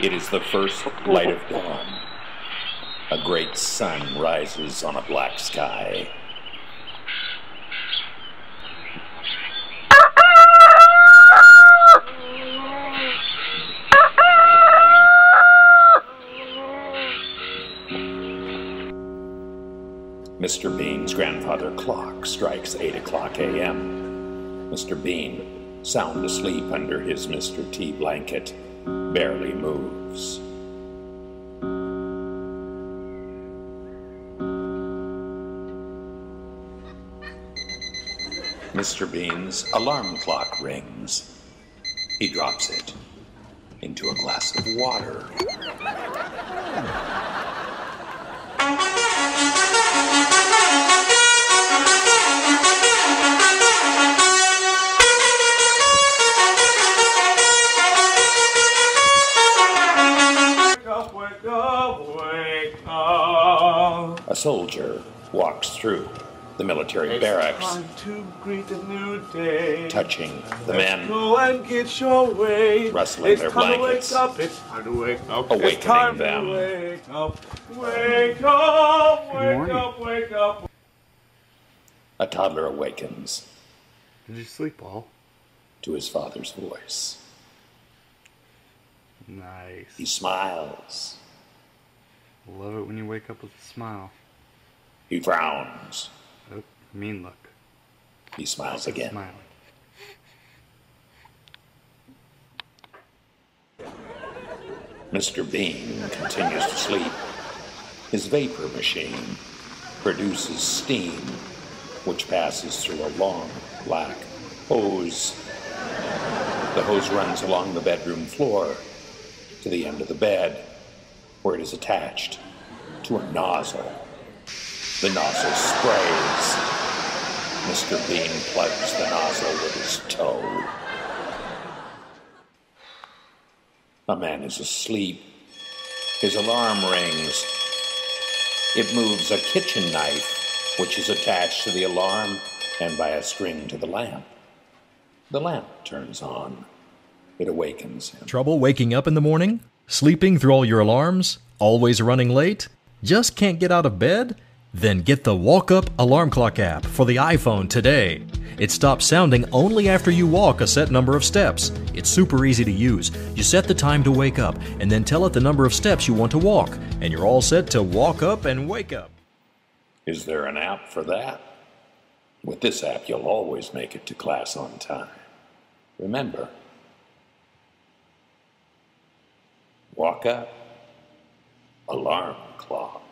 It is the first light of dawn. A great sun rises on a black sky. Mr. Bean's grandfather clock strikes 8 o'clock a.m. Mr. Bean, sound asleep under his Mr. T blanket, barely moves. Mr. Bean's alarm clock rings. He drops it into a glass of water. A soldier walks through the military barracks, time to greet the new day. touching the men, Go and get your weight. rustling their blankets, It's time to wake up. It's time to wake up. awakening It's time them. To wake up. Wake up. Wake up. Wake up. A toddler awakens Did you sleep well? to his father's voice. Nice. He smiles. Love it when you wake up with a smile. He frowns. Oh, mean look. He smiles again. Smiling. Mr. Bean continues to sleep. His vapor machine produces steam, which passes through a long, black hose. The hose runs along the bedroom floor to the end of the bed, where it is attached to a nozzle. The nozzle sprays. Mr. Bean plugs the nozzle with his toe. A man is asleep. His alarm rings. It moves a kitchen knife, which is attached to the alarm and by a string to the lamp. The lamp turns on. It awakens him. Trouble waking up in the morning? Sleeping through all your alarms? Always running late? Just can't get out of bed? Then get the Walk Up Alarm Clock app for the iPhone today. It stops sounding only after you walk a set number of steps. It's super easy to use. You set the time to wake up and then tell it the number of steps you want to walk, and you're all set to walk up and wake up. Is there an app for that? With this app, you'll always make it to class on time. Remember, walk up, alarm clock.